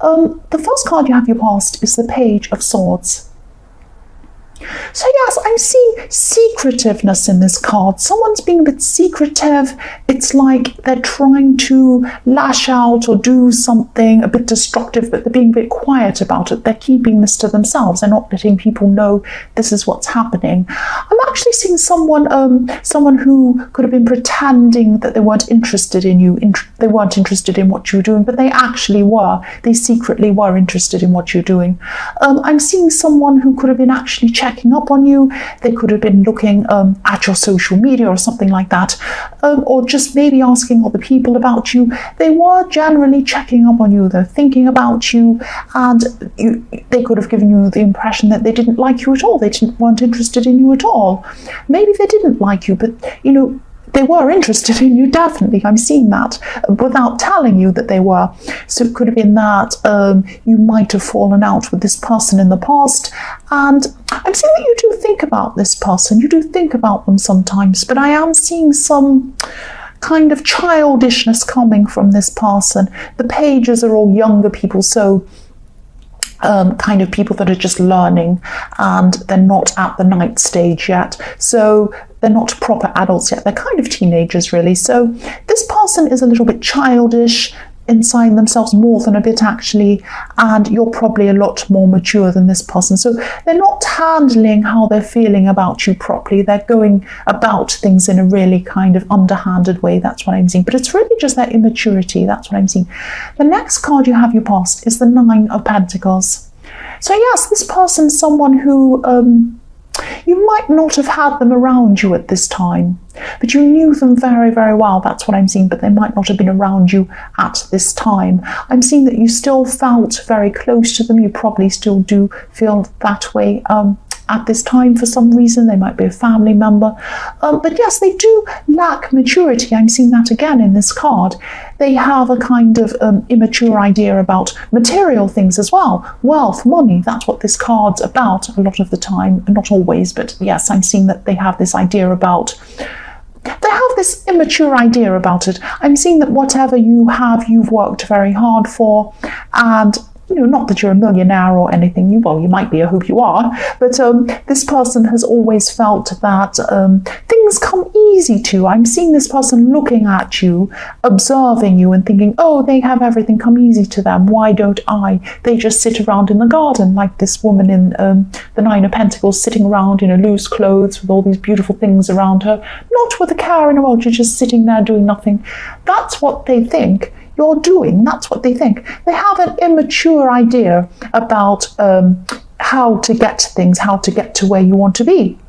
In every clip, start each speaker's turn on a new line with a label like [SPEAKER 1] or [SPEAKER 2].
[SPEAKER 1] The first card you have your past is the Page of Swords. So yes, I'm seeing secretiveness in this card. Someone's being a bit secretive. It's like they're trying to lash out or do something a bit destructive, but they're being a bit quiet about it. They're keeping this to themselves. They're not letting people know this is what's happening. I'm actually seeing someone who could have been pretending that they weren't interested in you. They weren't interested in what you were doing, but they actually were. They secretly were interested in what you're doing. I'm seeing someone who could have been actually checking up on you. They could have been looking at your social media or something like that, or just maybe asking other people about you. They were generally checking up on you. They're thinking about you, and they could have given you the impression that they didn't like you at all. They weren't interested in you at all. Maybe they didn't like you, but they were interested in you, definitely. I'm seeing that without telling you that they were. So it could have been that you might have fallen out with this person in the past. And I'm seeing that you do think about this person. You do think about them sometimes. But I am seeing some kind of childishness coming from this person. The pages are all younger people, so kind of people that are just learning, and they're not at the night stage yet. So they're not proper adults yet. They're kind of teenagers, really. So this person is a little bit childish inside themselves, more than a bit actually, and you're probably a lot more mature than this person. So they're not handling how they're feeling about you properly. They're going about things in a really kind of underhanded way. That's what I'm seeing. But it's really just their immaturity. That's what I'm seeing. The next card you have your past is the Nine of Pentacles. So yes, this person is someone who you might not have had them around you at this time, but you knew them very, very well. That's what I'm seeing, but they might not have been around you at this time. I'm seeing that you still felt very close to them. You probably still do feel that way at this time for some reason. They might be a family member. But yes, they do lack maturity. I'm seeing that again in this card. They have a kind of immature idea about material things as well. Wealth, money, that's what this card's about a lot of the time. Not always, but yes, I'm seeing that they have this idea about... They have this immature idea about it. I'm seeing that whatever you have, you've worked very hard for, and not that you're a millionaire or anything. You might be, I hope you are, but this person has always felt that things come easy to. I'm seeing this person looking at you, observing you and thinking, oh, they have everything come easy to them. Why don't I? They just sit around in the garden like this woman in the Nine of Pentacles, sitting around in loose clothes with all these beautiful things around her, not with a care in the world. You're just sitting there doing nothing. That's what they think you're doing. That's what they think. They have an immature idea about how to get things, how to get to where you want to be.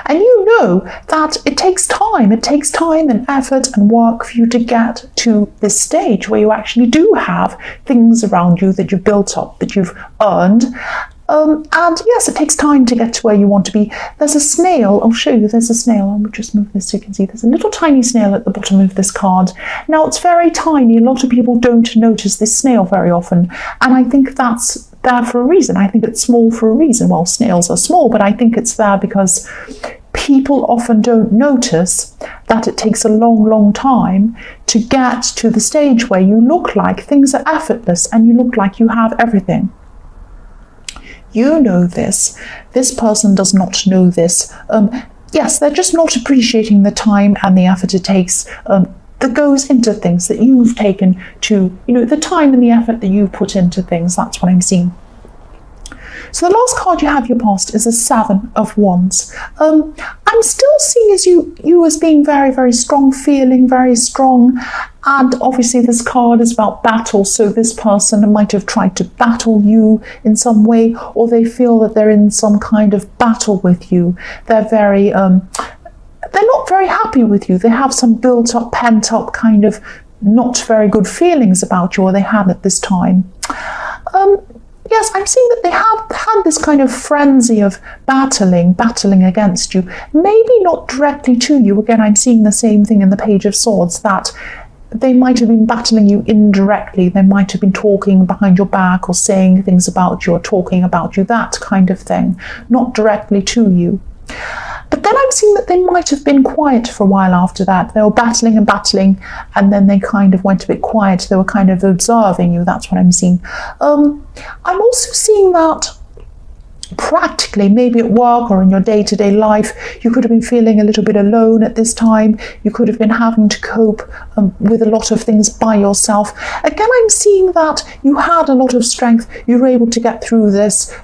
[SPEAKER 1] And you know that it takes time. It takes time and effort and work for you to get to this stage where you actually do have things around you that you've built up, that you've earned. And yes, it takes time to get to where you want to be. There's a snail. I'll show you. There's a snail. I'll just move this so you can see. There's a little tiny snail at the bottom of this card. Now, it's very tiny. A lot of people don't notice this snail very often. And I think that's there for a reason. I think it's small for a reason. Well, snails are small, but I think it's there because people often don't notice that it takes a long, long time to get to the stage where you look like things are effortless and you look like you have everything. You know this. This person does not know this. Yes, they're just not appreciating the time and the effort it takes that goes into things that you've taken to, the time and the effort that you've put into things. That's what I'm seeing. So the last card you have your past is a Seven of Wands. I'm still seeing you as being very, very strong, feeling very strong. And obviously this card is about battle. So this person might have tried to battle you in some way, or they feel that they're in some kind of battle with you. They're very, they're not very happy with you. They have some built up, pent up kind of not very good feelings about you, or they had at this time. Yes, I'm seeing that they have had this kind of frenzy of battling against you. Maybe not directly to you. Again, I'm seeing the same thing in the Page of Swords, that they might have been battling you indirectly. They might have been talking behind your back or saying things about you or talking about you, that kind of thing. Not directly to you. But then I'm seeing that they might have been quiet for a while after that. They were battling and battling, and then they kind of went a bit quiet. They were kind of observing you. That's what I'm seeing. I'm also seeing that practically, maybe at work or in your day-to-day life, you could have been feeling a little bit alone at this time. You could have been having to cope with a lot of things by yourself. Again, I'm seeing that you had a lot of strength. You were able to get through this.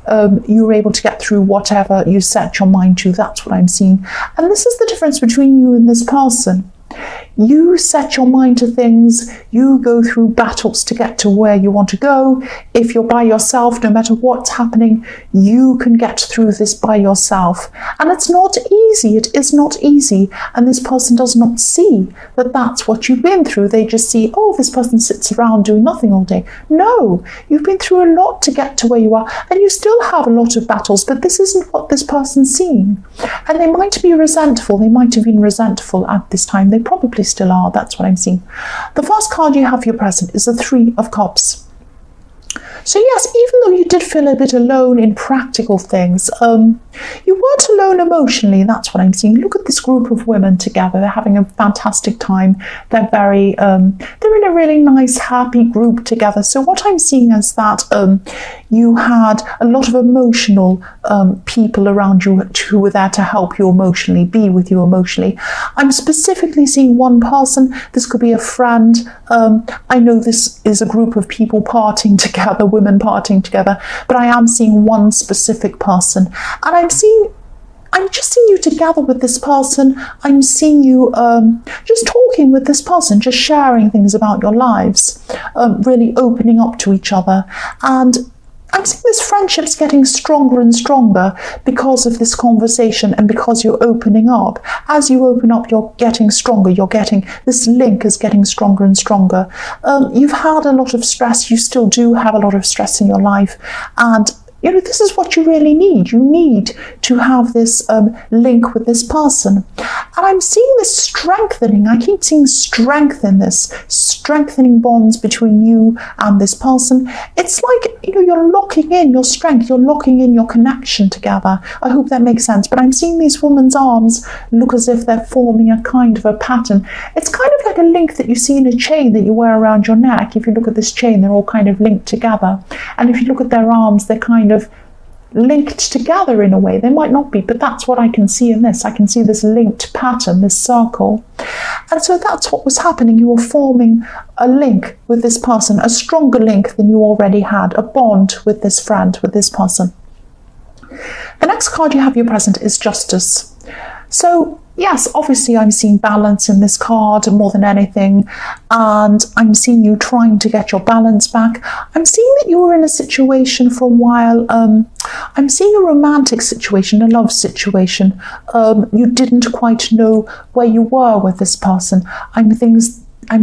[SPEAKER 1] You were able to get through whatever you set your mind to. That's what I'm seeing. And this is the difference between you and this person. You set your mind to things, you go through battles to get to where you want to go. If you're by yourself, no matter what's happening, you can get through this by yourself. And it's not easy, it is not easy. And this person does not see that that's what you've been through. They just see, oh, this person sits around doing nothing all day. No, you've been through a lot to get to where you are, and you still have a lot of battles, but this isn't what this person's seeing. And they might be resentful, they might have been resentful at this time. They probably still are. That's what I'm seeing. The first card you have for your present is the Three of Cups. So yes, even though you did feel a bit alone in practical things, you weren't alone emotionally. That's what I'm seeing. Look at this group of women together. They're having a fantastic time. They're very, they're in a really nice, happy group together. So what I'm seeing is that you had a lot of emotional people around you who were there to help you emotionally, be with you emotionally. I'm specifically seeing one person. This could be a friend. I know this is a group of people partying together, women partying together, but I am seeing one specific person, and I'm just seeing you together with this person. I'm seeing you just talking with this person, just sharing things about your lives, really opening up to each other. And I'm seeing this friendship's getting stronger and stronger because of this conversation and because you're opening up. As you open up, you're getting stronger. This link is getting stronger and stronger. You've had a lot of stress. You still do have a lot of stress in your life. And you know, this is what you really need. You need to have this link with this person. And I'm seeing this strengthening. I keep seeing strength in this, strengthening bonds between you and this person. It's like, you know, you're locking in your strength. You're locking in your connection together. I hope that makes sense. But I'm seeing these women's arms look as if they're forming a kind of a pattern. It's kind of like a link that you see in a chain that you wear around your neck. If you look at this chain, they're all kind of linked together. And if you look at their arms, they're kind of linked together in a way. They might not be, but that's what I can see in this. I can see this linked pattern, this circle. And so that's what was happening. You were forming a link with this person, a stronger link than you already had, a bond with this friend, with this person. The next card you have your present is Justice. So yes, obviously I'm seeing balance in this card more than anything, and I'm seeing you trying to get your balance back. I'm seeing that you were in a situation for a while. I'm seeing a romantic situation, a love situation. You didn't quite know where you were with this person. I'm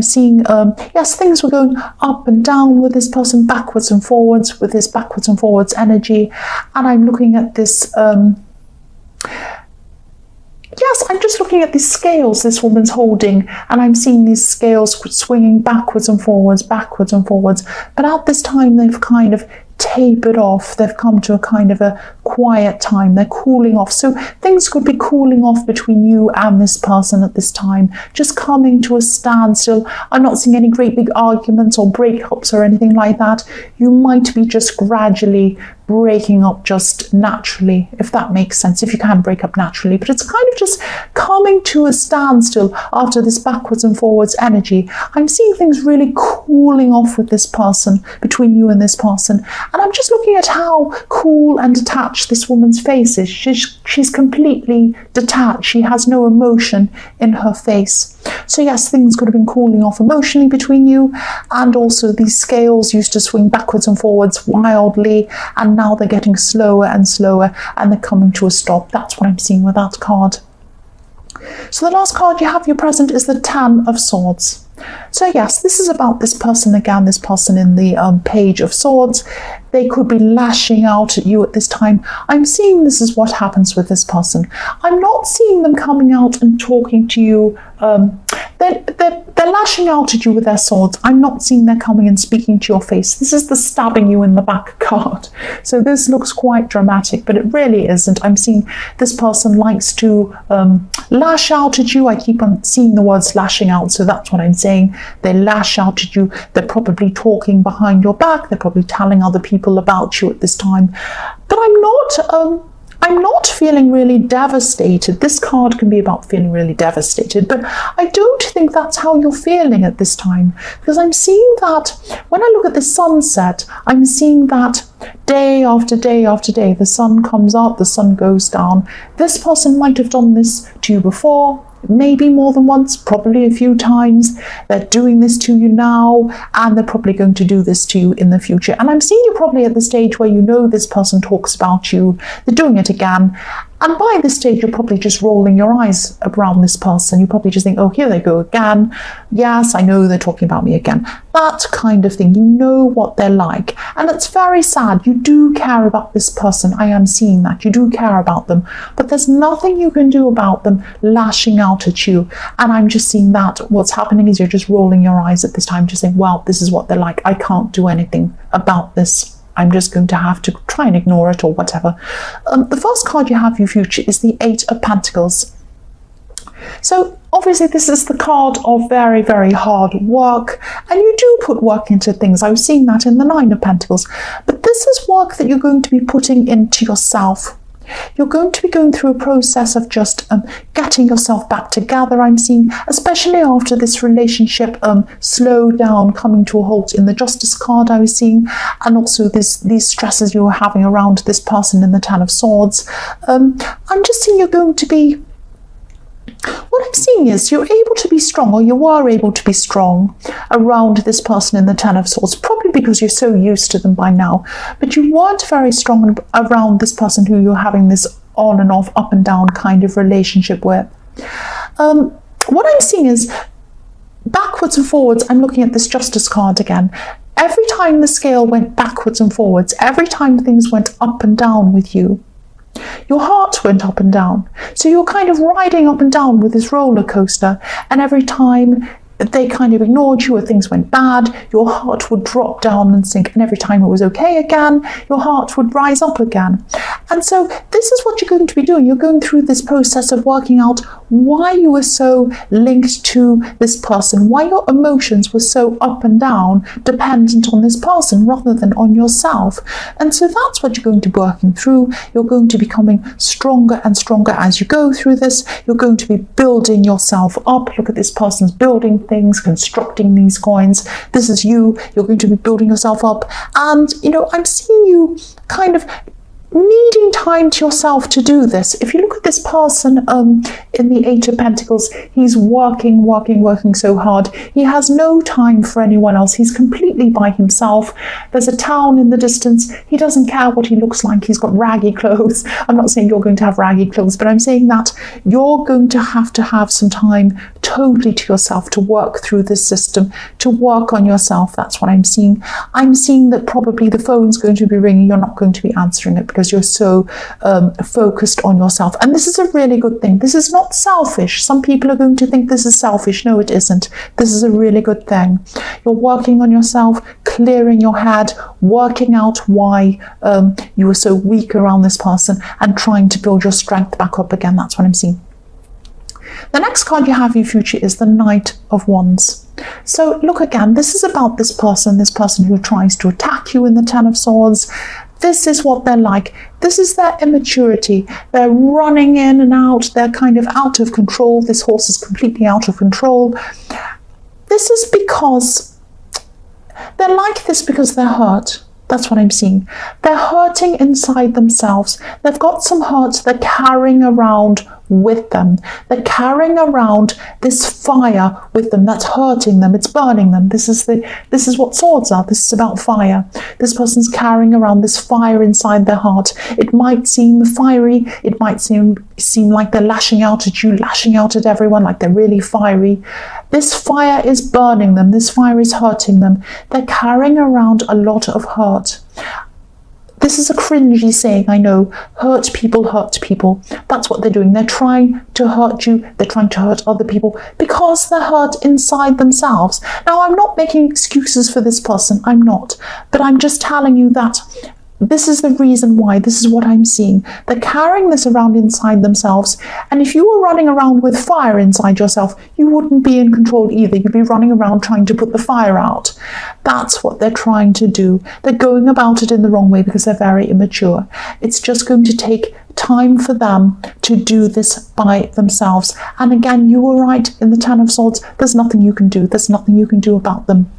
[SPEAKER 1] seeing, yes, things were going up and down with this person, backwards and forwards, with this backwards and forwards energy. And I'm looking at this, yes, I'm just looking at these scales this woman's holding, and I'm seeing these scales swinging backwards and forwards. But at this time, they've kind of tapered off. They've come to a kind of a quiet time. They're cooling off. So things could be cooling off between you and this person at this time, just coming to a standstill. I'm not seeing any great big arguments or breakups or anything like that. You might be just gradually breaking up just naturally, if that makes sense, if you can break up naturally. But it's kind of just coming to a standstill after this backwards and forwards energy. I'm seeing things really cooling off with this person, between you and this person. And I'm just looking at how cool and detached this woman's face is. She's completely detached. She has no emotion in her face. So yes, things could have been cooling off emotionally between you, and also these scales used to swing backwards and forwards wildly, and now they're getting slower and slower, and they're coming to a stop. That's what I'm seeing with that card. So the last card you have your present is the Ten of Swords. So yes, this is about this person again, this person in the Page of Swords. they could be lashing out at you at this time. I'm seeing this is what happens with this person. I'm not seeing them coming out and talking to you. They're lashing out at you with their swords. I'm not seeing they're coming and speaking to your face. This is the stabbing you in the back card. So this looks quite dramatic, but it really isn't. I'm seeing this person likes to lash out at you. I keep on seeing the words lashing out, so that's what I'm saying. They lash out at you. They're probably talking behind your back. They're probably telling other people about you at this time. But I'm not feeling really devastated. This card can be about feeling really devastated, but I don't think that's how you're feeling at this time, because I'm seeing that when I look at the sunset, I'm seeing that day after day after day, the sun comes up, the sun goes down. This person might have done this to you before, maybe more than once, probably a few times. They're doing this to you now, and they're probably going to do this to you in the future. And I'm seeing you probably at the stage where you know this person talks about you, they're doing it again. And by this stage, you're probably just rolling your eyes around this person. You probably just think, oh, here they go again. Yes, I know they're talking about me again. That kind of thing. You know what they're like. And it's very sad. You do care about this person. I am seeing that. You do care about them. But there's nothing you can do about them lashing out at you. And I'm just seeing that what's happening is you're just rolling your eyes at this time, just saying, well, this is what they're like. I can't do anything about this. I'm just going to have to try and ignore it or whatever. The first card you have for your future is the Eight of Pentacles. So obviously this is the card of very, very hard work, and you do put work into things. I was seeing that in the Nine of Pentacles. But this is work that you're going to be putting into yourself. You're going to be going through a process of just getting yourself back together, I'm seeing, especially after this relationship slowed down, coming to a halt in the Justice card I was seeing, and also these stresses you were having around this person in the Ten of Swords. I'm just seeing you're going to be, what I'm seeing is you're able to be strong, or you were able to be strong around this person in the Ten of Swords, probably because you're so used to them by now, but you weren't very strong around this person who you're having this on and off, up and down kind of relationship with. What I'm seeing is backwards and forwards. I'm looking at this Justice card again. Every time the scale went backwards and forwards, every time things went up and down with you, your heart went up and down. So you're kind of riding up and down with this roller coaster, and every time they kind of ignored you or things went bad, your heart would drop down and sink, and every time it was okay again, your heart would rise up again. And so this is what you're going to be doing. You're going through this process of working out why you were so linked to this person, why your emotions were so up and down, dependent on this person rather than on yourself. And so that's what you're going to be working through. You're going to be becoming stronger and stronger as you go through this. You're going to be building yourself up. Look at this person's building things, constructing these coins. This is you. You're going to be building yourself up. And, you know, I'm seeing you kind of needing time to yourself to do this. If you look at this person in the Eight of Pentacles, he's working so hard. He has no time for anyone else. He's completely by himself. There's a town in the distance. He doesn't care what he looks like. He's got raggy clothes. I'm not saying you're going to have raggy clothes, but I'm saying that you're going to have some time totally to yourself to work through this system, to work on yourself. That's what I'm seeing. I'm seeing that probably the phone's going to be ringing. You're not going to be answering it because you're so focused on yourself. And this is a really good thing. This is not selfish. Some people are going to think this is selfish. No, it isn't. This is a really good thing. You're working on yourself, clearing your head, working out why you were so weak around this person, and trying to build your strength back up again. That's what I'm seeing. The next card you have in your future is the Knight of Wands. So look again, this is about this person who tries to attack you in the Ten of Swords. This is what they're like. This is their immaturity. They're running in and out. They're kind of out of control. This horse is completely out of control. This is because they're like this because they're hurt. That's what I'm seeing. They're hurting inside themselves. They've got some hurts they're carrying around with them. They're carrying around this fire with them that's hurting them. It's burning them. This is what swords are. This is about fire. This person's carrying around this fire inside their heart. It might seem fiery. It might seem like they're lashing out at you, lashing out at everyone, like they're really fiery. This fire is burning them. This fire is hurting them. They're carrying around a lot of hurt. This is a cringy saying, I know. Hurt people hurt people. That's what they're doing. They're trying to hurt you. They're trying to hurt other people because they're hurt inside themselves. Now, I'm not making excuses for this person. I'm not. But I'm just telling you that this is the reason why. This is what I'm seeing. They're carrying this around inside themselves. And if you were running around with fire inside yourself, you wouldn't be in control either. You'd be running around trying to put the fire out. That's what they're trying to do. They're going about it in the wrong way because they're very immature. It's just going to take time for them to do this by themselves. And again, you were right in the Ten of Swords. There's nothing you can do. There's nothing you can do about them.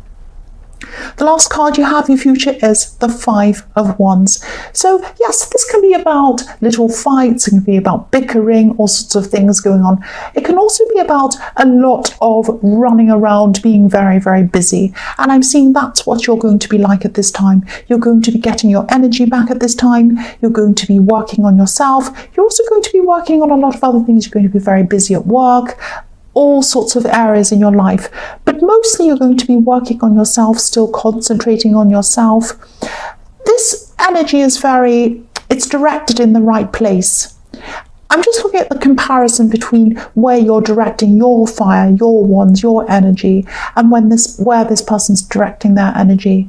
[SPEAKER 1] The last card you have, your future, is the Five of Wands. So yes, this can be about little fights, it can be about bickering, all sorts of things going on. It can also be about a lot of running around, being very, very busy. And I'm seeing that's what you're going to be like at this time. You're going to be getting your energy back at this time. You're going to be working on yourself. You're also going to be working on a lot of other things. You're going to be very busy at work, all sorts of areas in your life, but mostly you're going to be working on yourself, still concentrating on yourself. This energy is it's directed in the right place. I'm just looking at the comparison between where you're directing your fire, your wands, your energy, and where this person's directing their energy.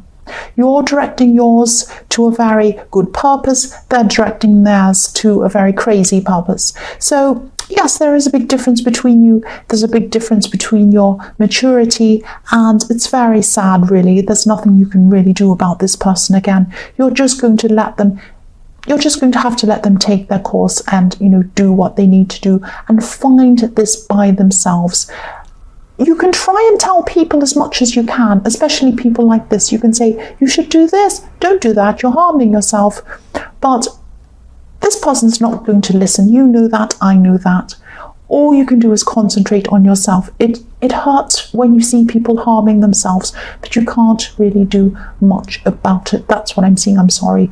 [SPEAKER 1] You're directing yours to a very good purpose. They're directing theirs to a very crazy purpose. So yes, there is a big difference between you. There's a big difference between your maturity, and it's very sad, really. There's nothing you can really do about this person. Again, you're just going to have to let them take their course and, do what they need to do and find this by themselves. You can try and tell people as much as you can, especially people like this. You can say, you should do this, don't do that, you're harming yourself. But this person's not going to listen. You know that, I know that. All you can do is concentrate on yourself. It hurts when you see people harming themselves, but you can't really do much about it. That's what I'm seeing. I'm sorry.